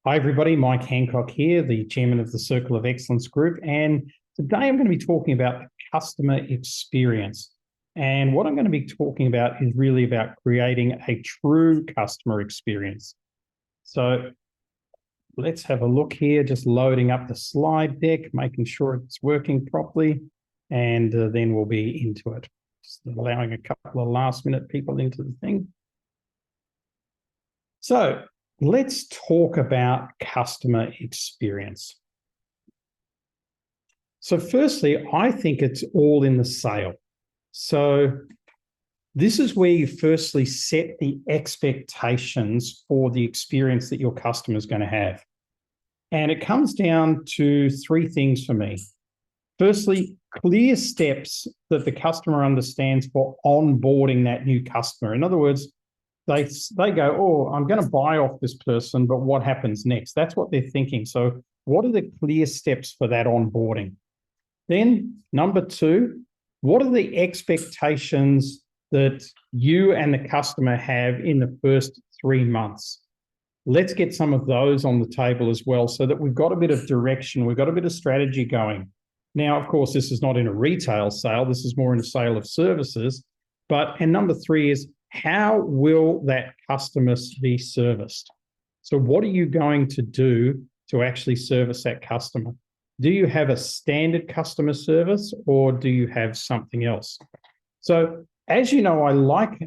Hi, everybody. Mike Handcock here, the chairman of the Circle of Excellence Group. And today I'm going to be talking about the customer experience. And what I'm going to be talking about is really about creating a true customer experience. So let's have a look here, just loading up the slide deck, making sure it's working properly, and then we'll be into it. Just allowing a couple of last-minute people into the thing. So let's talk about customer experience. So firstly, I think it's all in the sale. So this is where you firstly set the expectations for the experience that your customer is going to have. And it comes down to three things for me. Firstly, clear steps that the customer understands for onboarding that new customer. In other words, they go, oh, I'm going to buy off this person, but what happens next? That's what they're thinking. So what are the clear steps for that onboarding? Then number two, what are the expectations that you and the customer have in the first 3 months? Let's get some of those on the table as well so that we've got a bit of direction, we've got a bit of strategy going. Now, of course, this is not in a retail sale, this is more in a sale of services. And number three is, how will that customer be serviced? So what are you going to do to actually service that customer? Do you have a standard customer service or do you have something else? So as you know, I like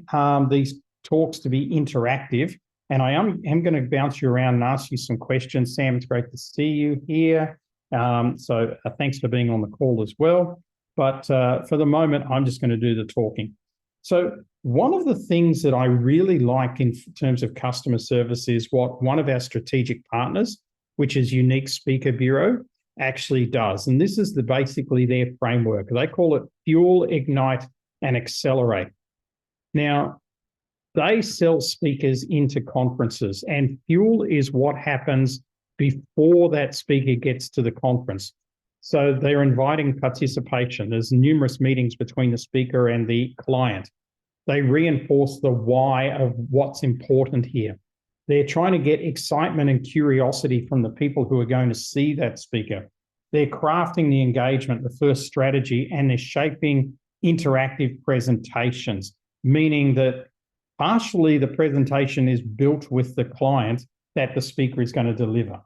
these talks to be interactive, and I am going to bounce you around and ask you some questions. Sam, it's great to see you here. So thanks for being on the call as well. But for the moment, I'm just going to do the talking. So one of the things that I really like in terms of customer service is what one of our strategic partners, which is Unique Speaker Bureau, actually does. And this is basically their framework. They call it Fuel, Ignite, and Accelerate. Now, they sell speakers into conferences, and fuel is what happens before that speaker gets to the conference. So they're inviting participation. There's numerous meetings between the speaker and the client. They reinforce the why of what's important here. They're trying to get excitement and curiosity from the people who are going to see that speaker. They're crafting the engagement, the first strategy, and they're shaping interactive presentations, meaning that partially the presentation is built with the client that the speaker is going to deliver.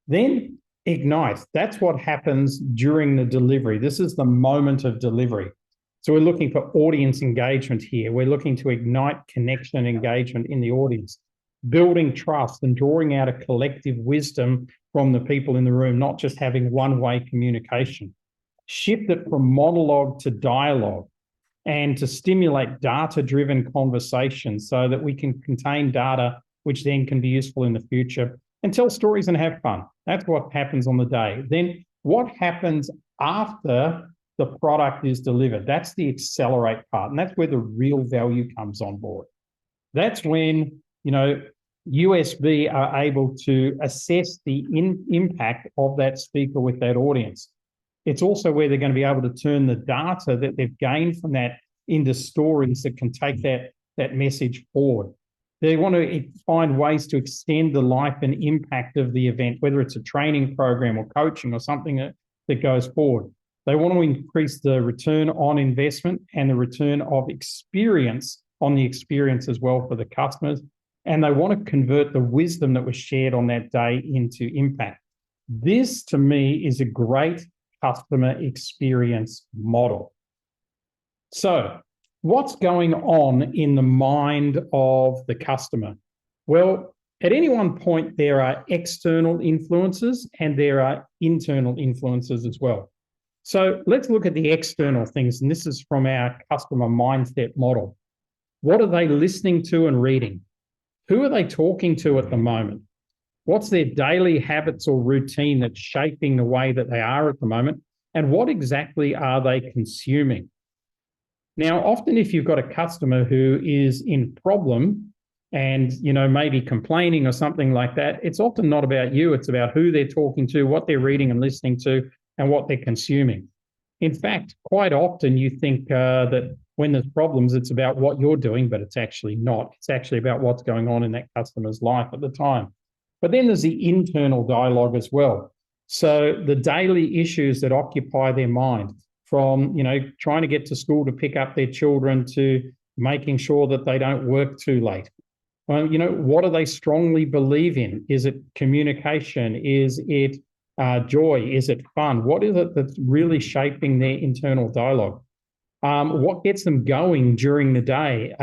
Then Ignite, that's what happens during the delivery. This is the moment of delivery. So we're looking for audience engagement here. We're looking to ignite connection and engagement in the audience, building trust and drawing out a collective wisdom from the people in the room, not just having one-way communication. Shift it from monologue to dialogue and to stimulate data-driven conversations so that we can contain data which then can be useful in the future, and tell stories and have fun. That's what happens on the day. Then what happens after the product is delivered? That's the accelerate part, and that's where the real value comes on board. That's when, USB are able to assess the impact of that speaker with that audience. It's also where they're going to be able to turn the data that they've gained from that into stories that can take that message forward. They want to find ways to extend the life and impact of the event, whether it's a training program or coaching or something that goes forward. They want to increase the return on investment and the return of experience on the experience as well for the customers. And they want to convert the wisdom that was shared on that day into impact. This, to me, is a great customer experience model. So what's going on in the mind of the customer? Well, at any one point, there are external influences and there are internal influences as well. So let's look at the external things, and this is from our customer mindset model. What are they listening to and reading? Who are they talking to at the moment? What's their daily habits or routine that's shaping the way that they are at the moment? And what exactly are they consuming? Now, often if you've got a customer who is in problem and, maybe complaining or something like that, it's often not about you. It's about who they're talking to, what they're reading and listening to, and what they're consuming. In fact, quite often you think that when there's problems, it's about what you're doing, but it's actually not. It's actually about what's going on in that customer's life at the time. But then there's the internal dialogue as well. So the daily issues that occupy their mind, from, trying to get to school to pick up their children to making sure that they don't work too late. What do they strongly believe in? Is it communication? Is it joy? Is it fun? What is it that's really shaping their internal dialogue? What gets them going during the day?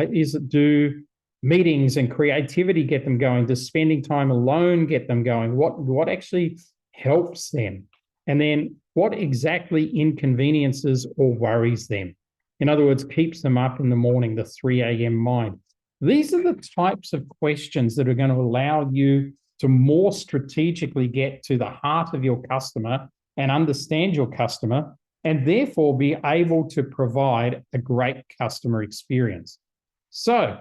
Do meetings and creativity get them going? Does spending time alone get them going? What actually helps them? And then what exactly inconveniences or worries them? In other words, keeps them up in the morning, the 3 a.m. mind. These are the types of questions that are going to allow you to more strategically get to the heart of your customer and understand your customer, and therefore be able to provide a great customer experience. So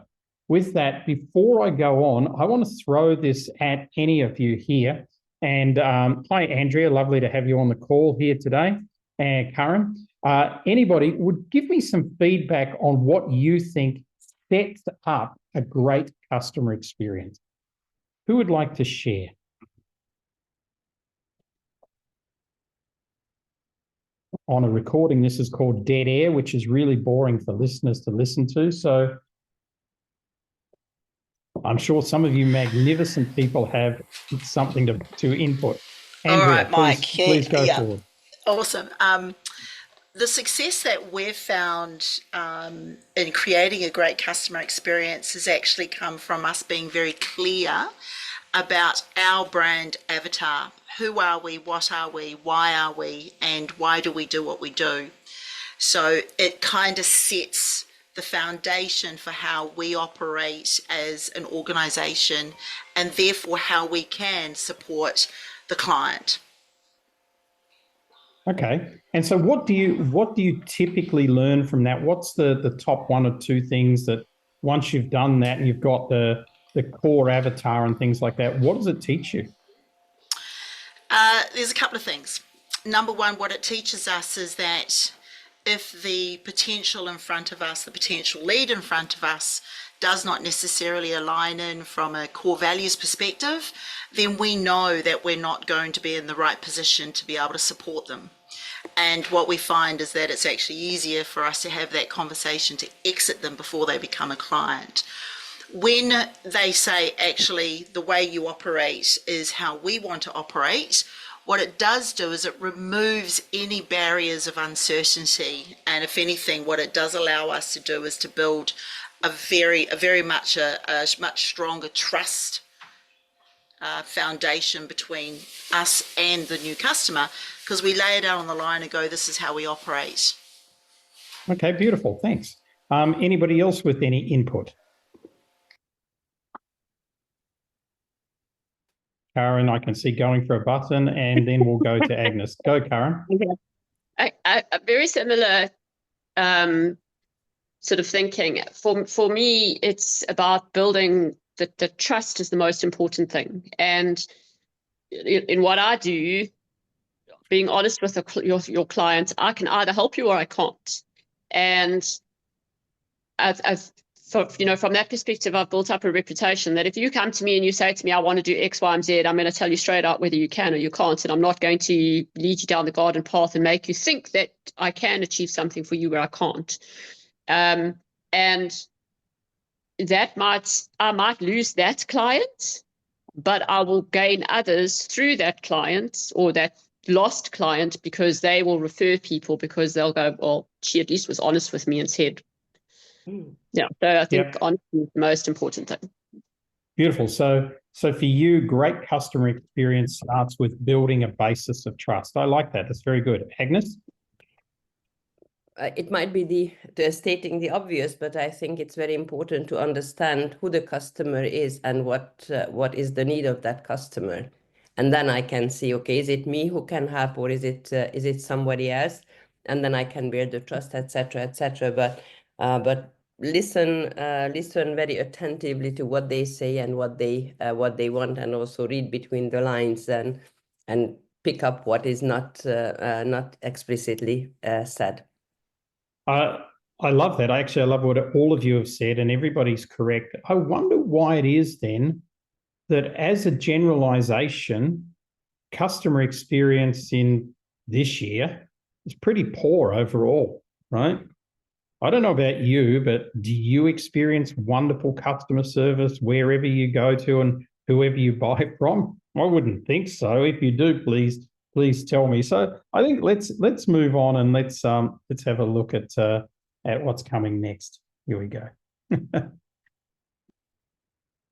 with that, before I go on, I want to throw this at any of you here. And hi, Andrea, lovely to have you on the call here today. And Karen, anybody would give me some feedback on what you think sets up a great customer experience. Who would like to share? On a recording, this is called dead air, which is really boring for listeners to listen to. So I'm sure some of you magnificent people have something to input. Andrea, all right, Mike. please go forward. Awesome. The success that we've found in creating a great customer experience has actually come from us being very clear about our brand avatar. Who are we? What are we? Why are we? And why do we do what we do? So it kind of sets the foundation for how we operate as an organization, and therefore how we can support the client. Okay. And so what do you typically learn from that? What's the top one or two things that once you've done that and you've got the core avatar and things like that, what does it teach you? There's a couple of things. Number one, what it teaches us is that if the potential in front of us, the potential lead in front of us, does not necessarily align in from a core values perspective, then we know that we're not going to be in the right position to be able to support them. And what we find is that it's actually easier for us to have that conversation to exit them before they become a client. When they say, actually, the way you operate is how we want to operate, what it does do is it removes any barriers of uncertainty. And if anything, what it does allow us to do is to build a much stronger trust foundation between us and the new customer, because we lay it out on the line and go, this is how we operate. Okay, beautiful. Thanks. Anybody else with any input? Karen, I can see going for a button, and then we'll go to Agnes. Go, Karen. A very similar sort of thinking. For me, it's about building the trust is the most important thing. And in what I do, being honest with your clients, I can either help you or I can't. And from that perspective, I've built up a reputation that if you come to me and you say to me, I want to do X, Y, and Z, I'm going to tell you straight out whether you can or you can't. And I'm not going to lead you down the garden path and make you think that I can achieve something for you where I can't. And I might lose that client, but I will gain others through that client or that lost client, because they will refer people, because they'll go, well, she at least was honest with me and said, yeah. So I think honesty is the most important thing. Beautiful. So for you, great customer experience starts with building a basis of trust. I like that. That's very good. Agnes? It might be the stating the obvious, but I think it's very important to understand who the customer is and what is the need of that customer. And then I can see, okay, is it me who can help, or is it somebody else? And then I can build the trust, etc., etc. But listen very attentively to what they say and what they want, and also read between the lines and pick up what is not explicitly said. I love that. I love what all of you have said, and everybody's correct. I wonder why it is then that as a generalization, customer experience in this year is pretty poor overall, right? I don't know about you, but do you experience wonderful customer service wherever you go to and whoever you buy from? I wouldn't think so. If you do, please tell me. So I think let's move on and let's have a look at what's coming next. Here we go.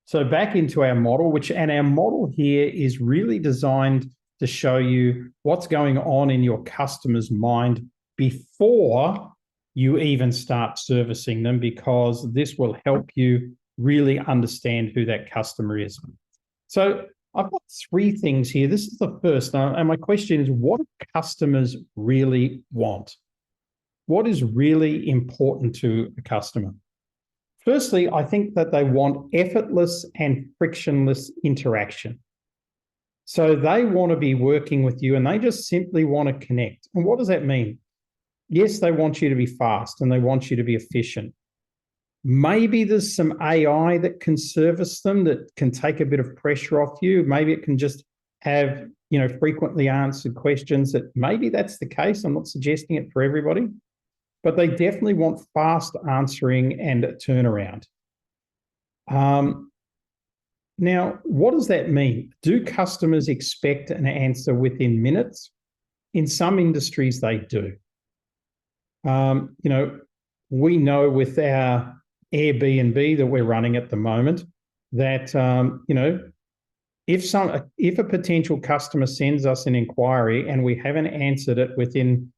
So back into our model, and our model here is really designed to show you what's going on in your customer's mind before you even start servicing them, because this will help you really understand who that customer is. So I've got 3 things here. This is the first, and my question is, what do customers really want? What is really important to a customer? Firstly, I think that they want effortless and frictionless interaction. So they want to be working with you and they just simply want to connect. And what does that mean? Yes, they want you to be fast and they want you to be efficient. Maybe there's some AI that can service them, that can take a bit of pressure off you. Maybe it can just have, frequently answered questions. That maybe that's the case. I'm not suggesting it for everybody, but they definitely want fast answering and a turnaround. Now, what does that mean? Do customers expect an answer within minutes? In some industries, they do. We know with our Airbnb that we're running at the moment that, if a potential customer sends us an inquiry and we haven't answered it within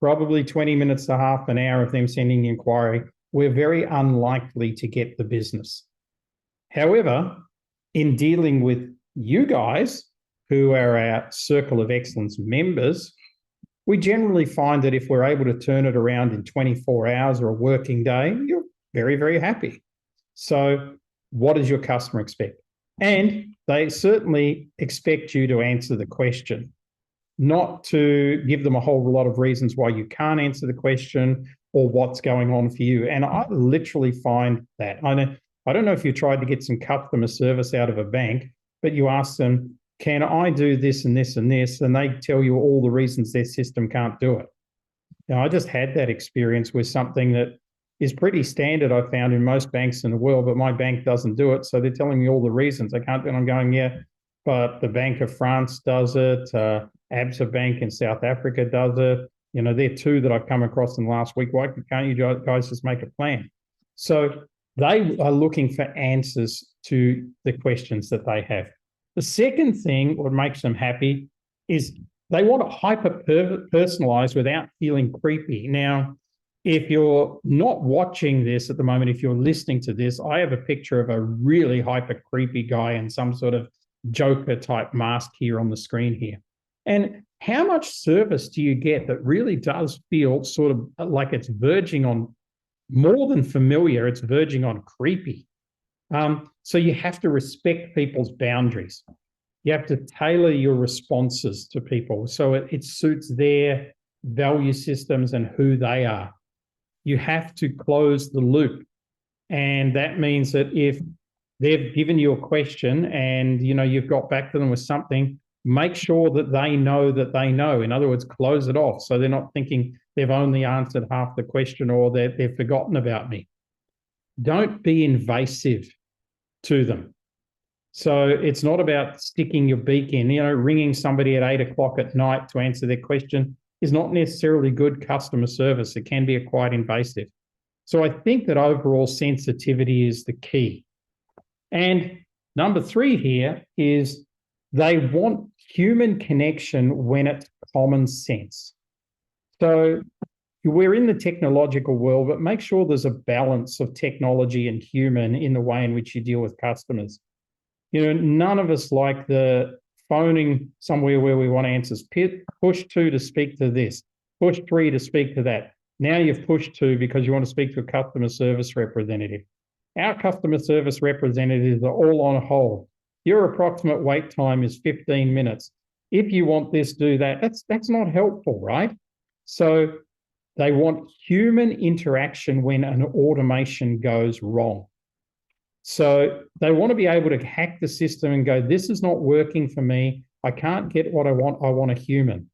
probably 20 minutes to half an hour of them sending the inquiry, we're very unlikely to get the business. However, in dealing with you guys, who are our Circle of Excellence members, we generally find that if we're able to turn it around in 24 hours or a working day, you're very, very happy. So what does your customer expect? And they certainly expect you to answer the question, not to give them a whole lot of reasons why you can't answer the question or what's going on for you. And I literally find that. I don't know if you tried to get some customer service out of a bank, but you ask them, can I do this and this and this? And they tell you all the reasons their system can't do it. Now, I just had that experience with something that is pretty standard, I found, in most banks in the world, but my bank doesn't do it. So they're telling me all the reasons I can't do it. And I'm going, yeah, but the Bank of France does it. Absa Bank in South Africa does it. They're 2 that I've come across in the last week. Why can't you guys just make a plan? So they are looking for answers to the questions that they have. The second thing, what makes them happy, is they want to hyper-personalize without feeling creepy. Now, if you're not watching this at the moment, if you're listening to this, I have a picture of a really hyper-creepy guy in some sort of Joker-type mask here on the screen here. And how much service do you get that really does feel sort of like it's verging on more than familiar, it's verging on creepy? So you have to respect people's boundaries. You have to tailor your responses to people so it suits their value systems and who they are. You have to close the loop. And that means that if they've given you a question and you've got back to them with something, make sure that they know that they know. In other words, close it off so they're not thinking they've only answered half the question or they've forgotten about me. Don't be invasive to them. So it's not about sticking your beak in, ringing somebody at 8 o'clock at night to answer their question is not necessarily good customer service. It can be quite invasive. So I think that overall sensitivity is the key. And number 3 here is they want human connection when it's common sense. So we're in the technological world, but make sure there's a balance of technology and human in the way in which you deal with customers. None of us like the phoning somewhere where we want answers. Push 2 to speak to this, push 3 to speak to that. Now you've pushed 2 because you want to speak to a customer service representative. Our customer service representatives are all on hold. Your approximate wait time is 15 minutes. If you want this, do that. That's not helpful, right? So they want human interaction when an automation goes wrong. So they want to be able to hack the system and go, this is not working for me. I can't get what I want. I want a human.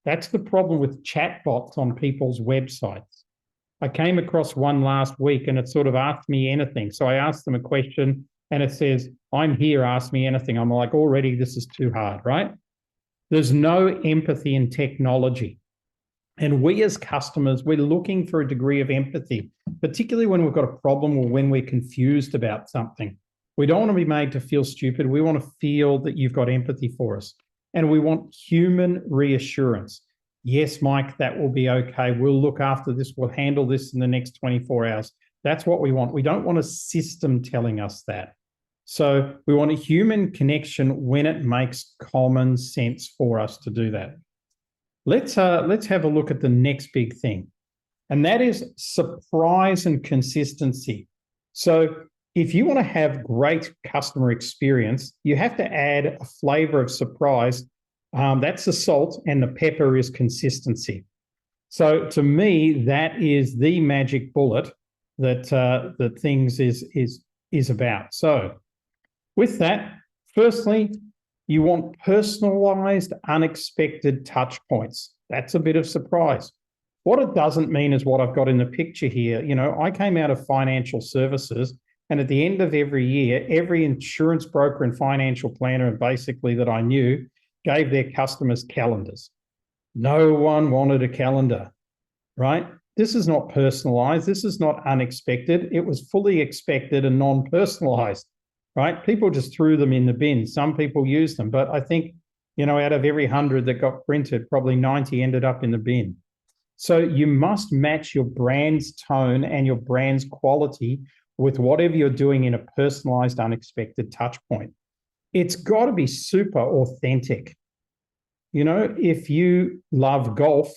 That's the problem with chatbots on people's websites. I came across one last week and it sort of asked me anything. So I asked them a question and it says, I'm here, ask me anything. I'm like, already this is too hard, right? There's no empathy in technology. And we as customers, we're looking for a degree of empathy, particularly when we've got a problem or when we're confused about something. We don't want to be made to feel stupid. We want to feel that you've got empathy for us. And we want human reassurance. Yes, Mike, that will be okay. We'll look after this. We'll handle this in the next 24 hours. That's what we want. We don't want a system telling us that. So we want a human connection when it makes common sense for us to do that. Let's have a look at the next big thing, and that is surprise and consistency. So if you want to have great customer experience, you have to add a flavor of surprise. That's the salt, and the pepper is consistency. So to me, that is the magic bullet that things is about. So with that, firstly, you want personalized, unexpected touch points. That's a bit of surprise. What it doesn't mean is what I've got in the picture here. You know, I came out of financial services, and at the end of every year, every insurance broker and financial planner basically that I knew gave their customers calendars. No one wanted a calendar, right? This is not personalized. This is not unexpected. It was fully expected and non-personalized, right? People just threw them in the bin. Some people used them, but I think, you know, out of every 100 that got printed, probably 90 ended up in the bin. So you must match your brand's tone and your brand's quality with whatever you're doing in a personalized, unexpected touch point. It's got to be super authentic. You know, if you love golf,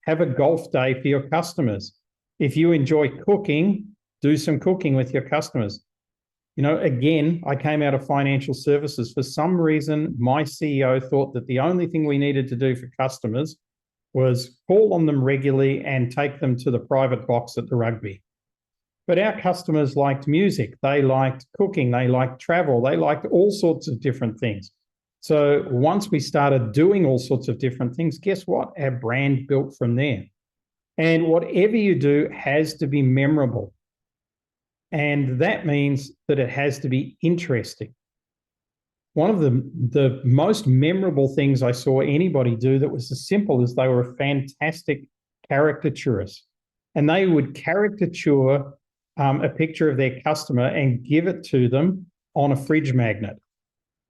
have a golf day for your customers. If you enjoy cooking, do some cooking with your customers. You know, again, I came out of financial services. For some reason, my CEO thought that the only thing we needed to do for customers was call on them regularly and take them to the private box at the rugby. But our customers liked music, they liked cooking, they liked travel, they liked all sorts of different things. So once we started doing all sorts of different things, guess what? Our brand built from there. And whatever you do has to be memorable. And that means that it has to be interesting. One of the most memorable things I saw anybody do that was as simple as they were a fantastic caricaturist. And they would caricature a picture of their customer and give it to them on a fridge magnet.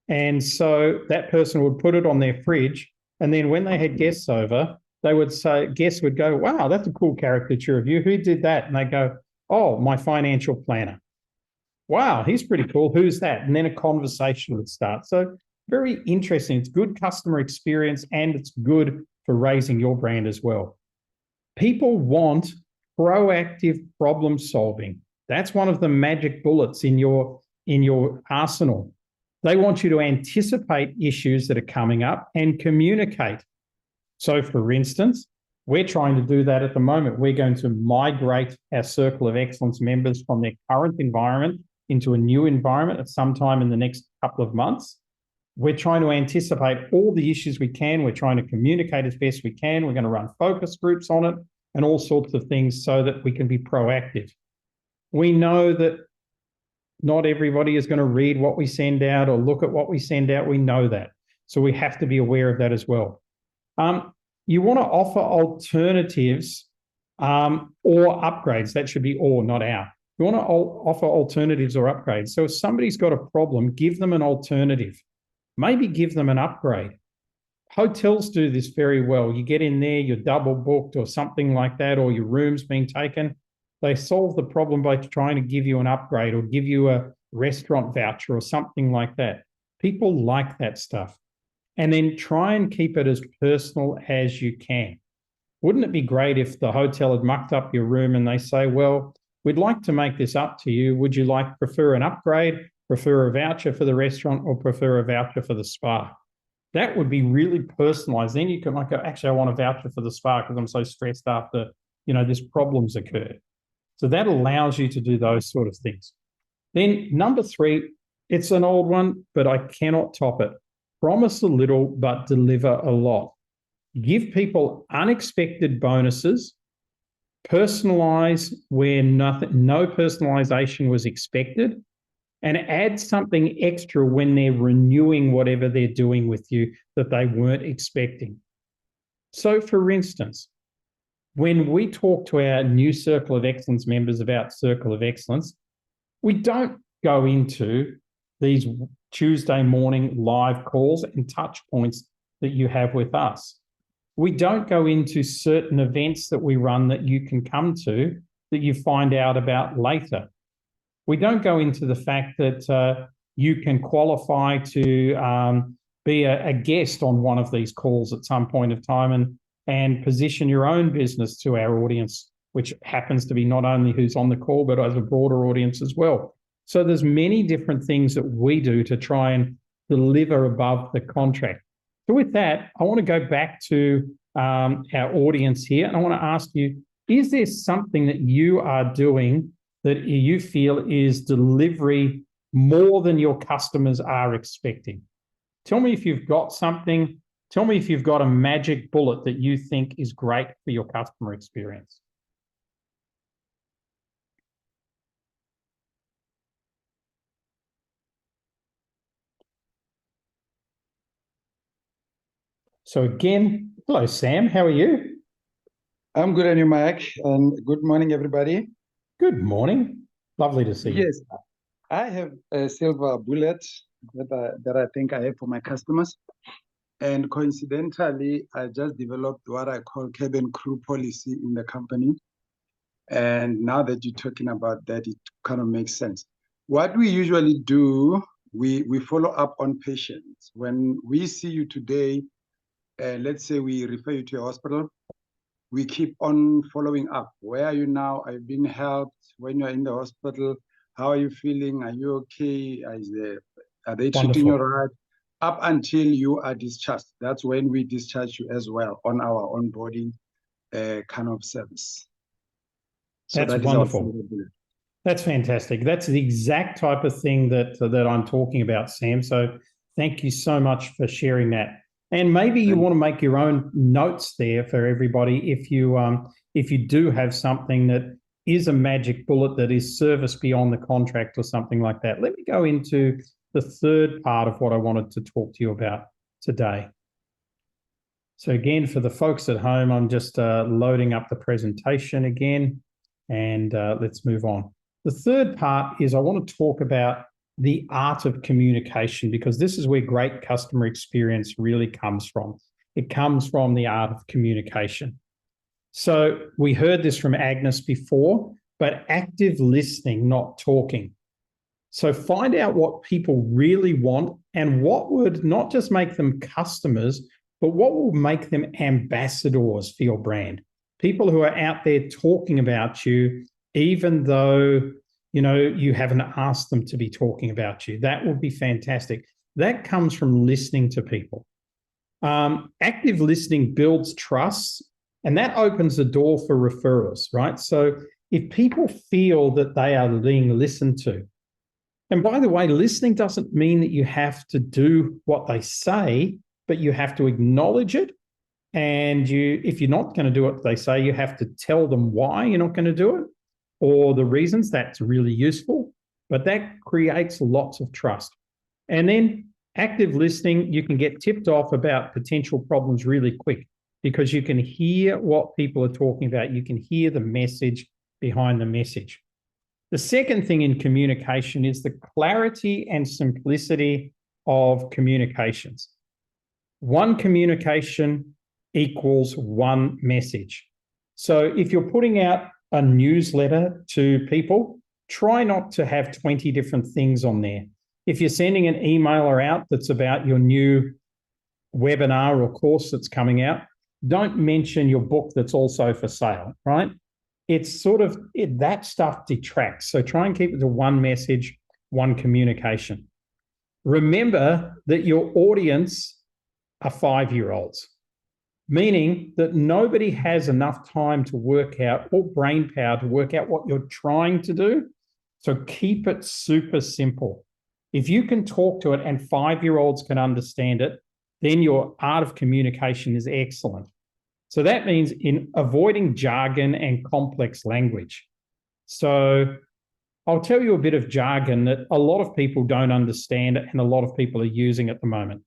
And so that person would put it on their fridge. And then when they had guests over, they would say, guests would go, wow, that's a cool caricature of you. Who did that? And they go, oh, my financial planner. Wow, he's pretty cool. Who's that? And then a conversation would start. So very interesting. It's good customer experience and it's good for raising your brand as well. People want proactive problem solving. That's one of the magic bullets in your arsenal. They want you to anticipate issues that are coming up and communicate. So for instance, we're trying to do that at the moment. We're going to migrate our Circle of Excellence members from their current environment into a new environment at some time in the next couple of months. We're trying to anticipate all the issues we can. We're trying to communicate as best we can. We're going to run focus groups on it and all sorts of things so that we can be proactive. We know that not everybody is going to read what we send out or look at what we send out. We know that. So we have to be aware of that as well. You want to offer alternatives or upgrades. That should be or, not our. You want to offer alternatives or upgrades. So if somebody's got a problem, give them an alternative. Maybe give them an upgrade. Hotels do this very well. You get in there, you're double booked or something like that, or your room's been taken. They solve the problem by trying to give you an upgrade or give you a restaurant voucher or something like that. People like that stuff. And then try and keep it as personal as you can. Wouldn't it be great if the hotel had mucked up your room and they say, well, we'd like to make this up to you. Would you prefer an upgrade, prefer a voucher for the restaurant, or prefer a voucher for the spa? That would be really personalized. Then you can go, actually, I want a voucher for the spa because I'm so stressed after, this problem's occurred. So that allows you to do those sort of things. Then number 3, it's an old one, but I cannot top it. Promise a little, but deliver a lot. Give people unexpected bonuses. Personalize where no personalization was expected, and add something extra when they're renewing whatever they're doing with you that they weren't expecting. So, for instance, when we talk to our new Circle of Excellence members about Circle of Excellence, we don't go into these Tuesday morning live calls and touch points that you have with us. We don't go into certain events that we run that you can come to that you find out about later. We don't go into the fact that you can qualify to be a guest on one of these calls at some point of time and position your own business to our audience, which happens to be not only who's on the call, but as a broader audience as well. So there's many different things that we do to try and deliver above the contract. So with that, I want to go back to our audience here, and I want to ask you, is there something that you are doing that you feel is delivery more than your customers are expecting? Tell me if you've got something. Tell me if you've got a magic bullet that you think is great for your customer experience. So again, hello, Sam. How are you? I'm good, and you, Mike. And good morning, everybody. Good morning. Lovely to see you. Yes, I have a silver bullet that I think I have for my customers. And coincidentally, I just developed what I call cabin crew policy in the company. And now that you're talking about that, it kind of makes sense. What we usually do, we follow up on patients. When we see you today, let's say we refer you to a hospital, we keep on following up. Where are you now? Are you being helped? When you're in the hospital, how are you feeling? Are you okay? Are they treating you right? Up until you are discharged. That's when we discharge you as well on our onboarding kind of service. So that's wonderful. That's fantastic. That's the exact type of thing that I'm talking about, Sam. So thank you so much for sharing that. And maybe you want to make your own notes there for everybody if you do have something that is a magic bullet that is service beyond the contract or something like that. Let me go into the third part of what I wanted to talk to you about today. So again, for the folks at home, I'm just loading up the presentation again, and let's move on. The third part is I want to talk about the art of communication, because this is where great customer experience really comes from. It comes from the art of communication. So we heard this from Agnes before, but active listening, not talking. So find out what people really want and what would not just make them customers, but what will make them ambassadors for your brand. People who are out there talking about you, even though you haven't asked them to be talking about you. That would be fantastic. That comes from listening to people. Active listening builds trust, and that opens the door for referrals, right? So if people feel that they are being listened to, and by the way, listening doesn't mean that you have to do what they say, but you have to acknowledge it. And if you're not going to do what they say, you have to tell them why you're not going to do it, or the reasons. That's really useful, but that creates lots of trust. And then active listening, you can get tipped off about potential problems really quick because you can hear what people are talking about. You can hear the message behind the message. The second thing in communication is the clarity and simplicity of communications. One communication equals one message. So if you're putting out a newsletter to people, try not to have 20 different things on there. If you're sending an emailer out that's about your new webinar or course that's coming out, don't mention your book that's also for sale, right? It's that stuff detracts. So try and keep it to one message, one communication. Remember that your audience are 5-year-olds. Meaning that nobody has enough time to work out, or brain power to work out what you're trying to do. So keep it super simple. If you can talk to it and 5-year-olds can understand it, then your art of communication is excellent. So that means in avoiding jargon and complex language. So I'll tell you a bit of jargon that a lot of people don't understand and a lot of people are using at the moment.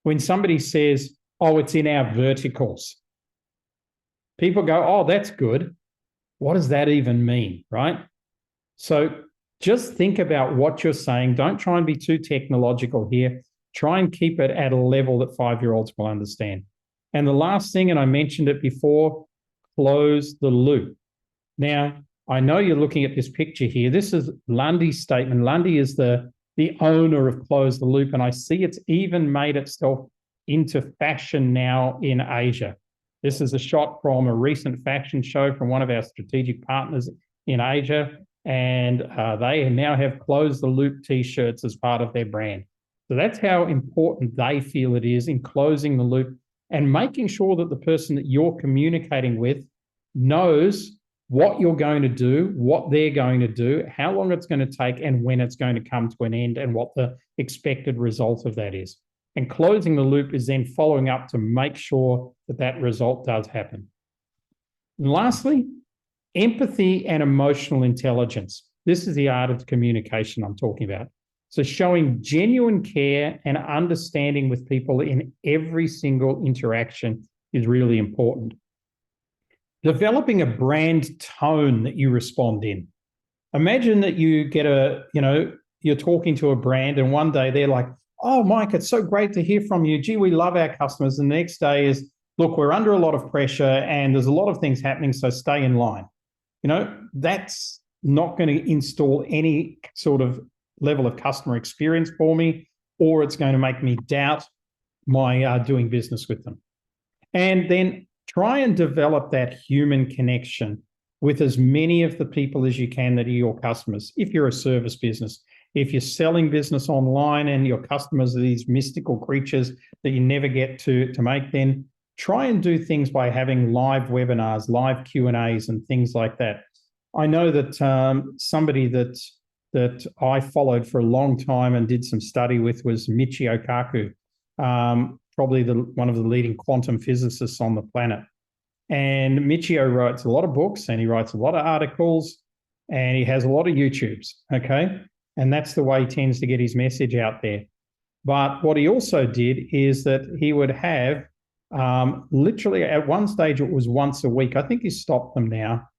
When somebody says, oh, it's in our verticals, people go, oh, that's good. What does that even mean, right? So just think about what you're saying. Don't try and be too technological here. Try and keep it at a level that 5-year-olds will understand. And the last thing, and I mentioned it before, close the loop. Now, I know you're looking at this picture here. This is Landi's statement. Landi is the owner of Close the Loop, and I see it's even made itself into fashion now in Asia. This is a shot from a recent fashion show from one of our strategic partners in Asia, and they now have Close the Loop t-shirts as part of their brand. So that's how important they feel it is in closing the loop and making sure that the person that you're communicating with knows what you're going to do, what they're going to do, how long it's going to take, and when it's going to come to an end, and what the expected result of that is. And closing the loop is then following up to make sure that that result does happen. And lastly, empathy and emotional intelligence. This is the art of communication I'm talking about. So showing genuine care and understanding with people in every single interaction is really important. Developing a brand tone that you respond in. Imagine that you get you're talking to a brand and one day they're like, oh, Mike, it's so great to hear from you. Gee, we love our customers. And the next day is, look, we're under a lot of pressure and there's a lot of things happening, so stay in line. That's not going to install any sort of level of customer experience for me, or it's going to make me doubt my doing business with them. And then try and develop that human connection with as many of the people as you can that are your customers. If you're a service business, if you're selling business online and your customers are these mystical creatures that you never get to make, then try and do things by having live webinars, live Q&As and things like that. I know that somebody that I followed for a long time and did some study with was Michio Kaku, probably one of the leading quantum physicists on the planet. And Michio writes a lot of books and he writes a lot of articles and he has a lot of YouTubes, okay? And that's the way he tends to get his message out there. But what he also did is that he would have literally at one stage it was once a week. I think he stopped them now.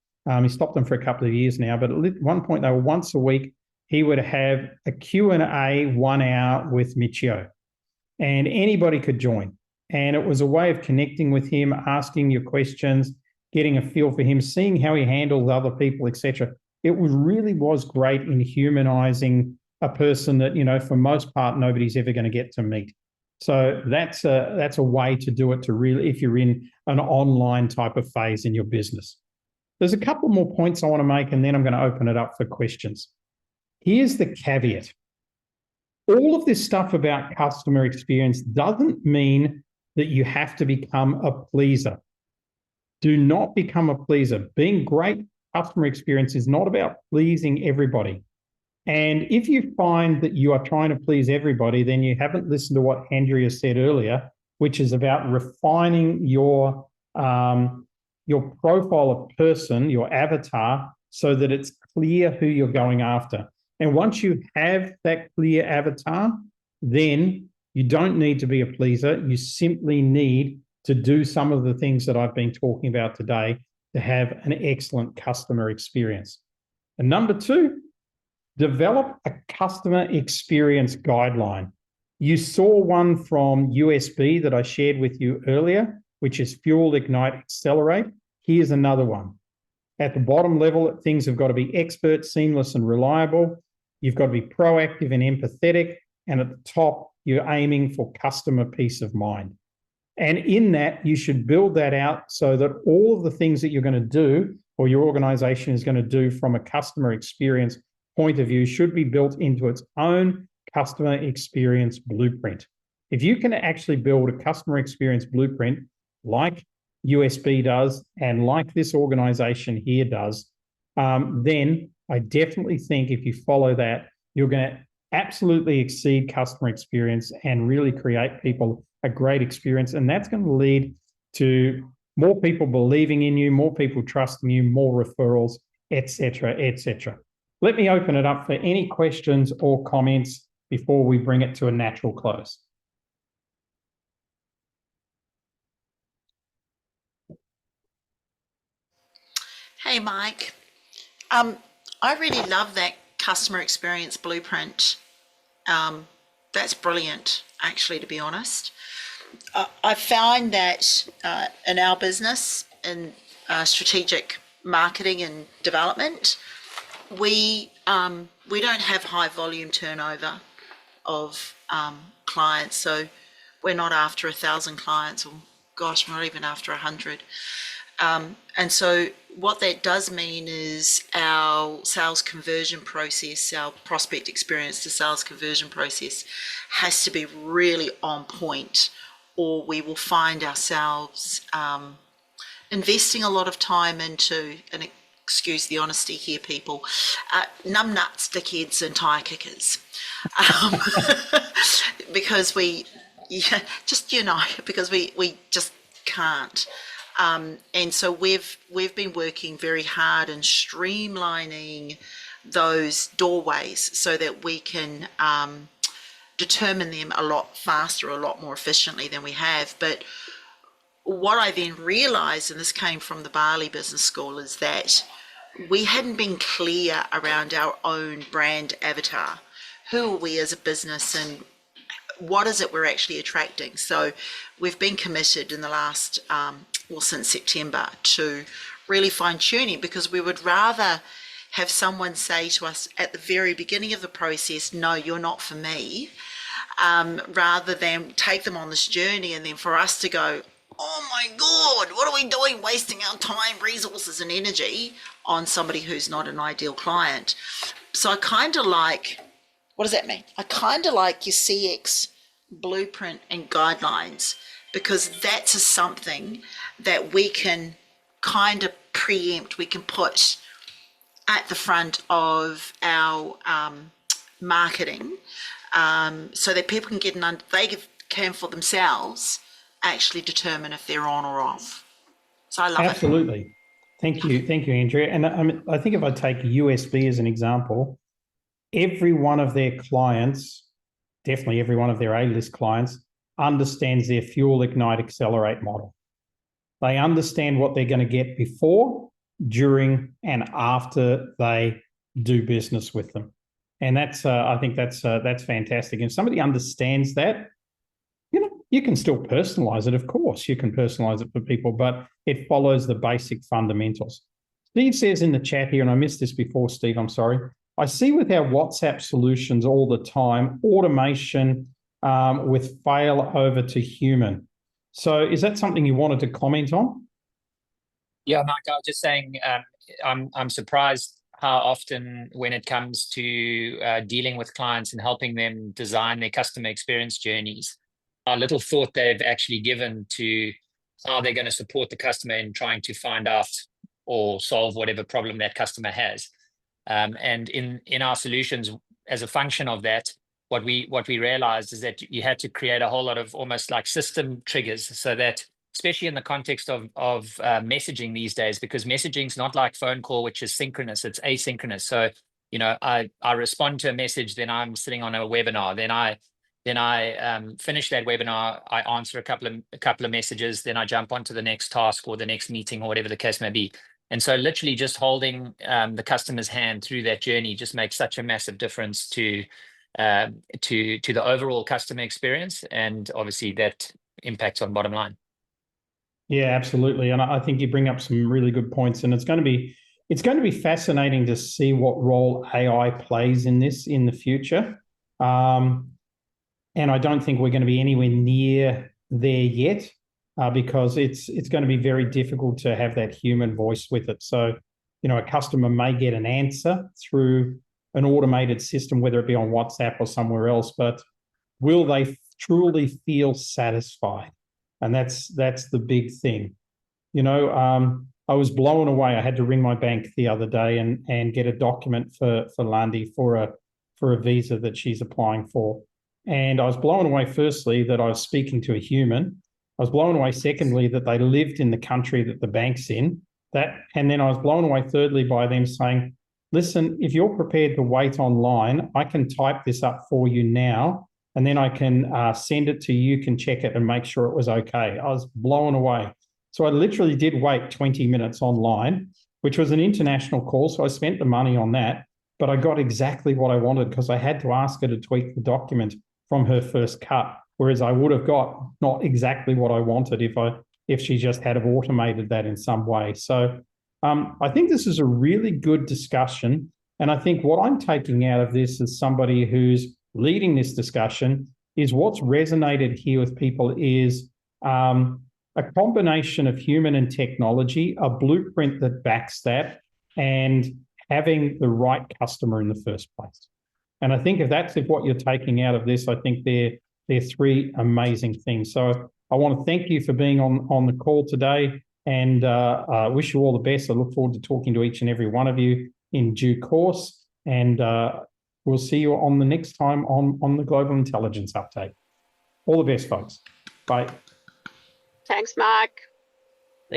He stopped them for a couple of years now, but at one point they were once a week. He would have a Q&A 1 hour with Michio and anybody could join. And it was a way of connecting with him, asking your questions, getting a feel for him, seeing how he handles other people, etc. It really was great in humanizing a person that, for most part, nobody's ever going to get to meet. So that's a way to do it to really, if you're in an online type of phase in your business. There's a couple more points I want to make, and then I'm going to open it up for questions. Here's the caveat. All of this stuff about customer experience doesn't mean that you have to become a pleaser. Do not become a pleaser. Being great customer experience is not about pleasing everybody. And if you find that you are trying to please everybody, then you haven't listened to what Andrea said earlier, which is about refining your profile of person, your avatar, so that it's clear who you're going after. And once you have that clear avatar, then you don't need to be a pleaser. You simply need to do some of the things that I've been talking about today to have an excellent customer experience. And number 2, develop a customer experience guideline. You saw one from USB that I shared with you earlier, which is Fuel, Ignite, Accelerate. Here's another one. At the bottom level, things have got to be expert, seamless, and reliable. You've got to be proactive and empathetic. And at the top, you're aiming for customer peace of mind. And in that, you should build that out so that all of the things that you're going to do or your organization is going to do from a customer experience point of view should be built into its own customer experience blueprint. If you can actually build a customer experience blueprint like USB does and like this organization here does, then I definitely think if you follow that, you're going to absolutely exceed customer experience and really create people a great experience. And that's going to lead to more people believing in you, more people trusting you, more referrals, etc., etc. Let me open it up for any questions or comments before we bring it to a natural close. Hey, Mike. I really love that customer experience blueprint. That's brilliant, actually, to be honest. I find that in our business, in strategic marketing and development, we don't have high volume turnover of clients. So we're not after 1,000 clients, or gosh, we're not even after 100. And so what that does mean is our sales conversion process, our prospect experience to sales conversion process has to be really on point, or we will find ourselves investing a lot of time into, and excuse the honesty here, people, numbnuts, dickheads and tire kickers. Because we just can't. And so we've been working very hard in streamlining those doorways so that we can determine them a lot faster, a lot more efficiently than we have. But what I then realized, and this came from the Bali Business School, is that we hadn't been clear around our own brand avatar. Who are we as a business, and what is it we're actually attracting? So we've been committed in the last, since September, to really fine tuning, because we would rather have someone say to us at the very beginning of the process, no, you're not for me, rather than take them on this journey and then for us to go, oh my God, what are we doing, wasting our time, resources and energy on somebody who's not an ideal client? So I kind of like, what does that mean? I kind of like your CX blueprint and guidelines, because that's something that we can kind of preempt, we can put at the front of our marketing, so that people can get they can for themselves actually determine if they're on or off. So I love it. Absolutely. Thank you, Andrea. And I think if I take USB as an example, every one of their clients, definitely every one of their A-list clients, understands their fuel, ignite, accelerate model. They understand what they're going to get before, during, and after they do business with them. And that's, I think that's fantastic. And if somebody understands that, you can still personalize it. Of course, you can personalize it for people, but it follows the basic fundamentals. Steve says in the chat here, and I missed this before, Steve, I'm sorry. I see with our WhatsApp solutions all the time, automation with fail over to human. So is that something you wanted to comment on? Yeah, Mike, I was just saying, I'm surprised how often when it comes to dealing with clients and helping them design their customer experience journeys, how little thought they've actually given to how they're going to support the customer in trying to find out or solve whatever problem that customer has. And in our solutions, as a function of that, what we realized is that you had to create a whole lot of almost like system triggers, so that, especially in the context of messaging these days, because messaging is not like phone call, which is synchronous, it's asynchronous. So, I respond to a message, then I'm sitting on a webinar, then I finish that webinar, I answer a couple of messages, then I jump onto the next task or the next meeting or whatever the case may be. And so literally just holding the customer's hand through that journey just makes such a massive difference to the overall customer experience, and obviously that impacts on bottom line. Yeah, absolutely. And I think you bring up some really good points, and it's going to be fascinating to see what role AI plays in this in the future. And I don't think we're going to be anywhere near there yet, because it's going to be very difficult to have that human voice with it. So, a customer may get an answer through an automated system, whether it be on WhatsApp or somewhere else, but will they truly feel satisfied? And that's the big thing. I was blown away. I had to ring my bank the other day and get a document for Landi for a visa that she's applying for. And I was blown away, firstly, that I was speaking to a human. I was blown away, secondly, that they lived in the country that the bank's in. And then I was blown away, thirdly, by them saying, listen, if you're prepared to wait online, I can type this up for you now, and then I can send it to you, can check it and make sure it was okay. I was blown away. So I literally did wait 20 minutes online, which was an international call. So I spent the money on that, but I got exactly what I wanted because I had to ask her to tweak the document from her first cut, whereas I would have got not exactly what I wanted if she just had have automated that in some way. So I think this is a really good discussion. And I think what I'm taking out of this as somebody who's leading this discussion is what's resonated here with people is a combination of human and technology, a blueprint that backs that, and having the right customer in the first place. And I think if what you're taking out of this, I think they're three amazing things. So I want to thank you for being on the call today, and wish you all the best. I look forward to talking to each and every one of you in due course, and we'll see you on the next time on the Global Intelligence Update. All the best, folks. Bye. Thanks, Mark.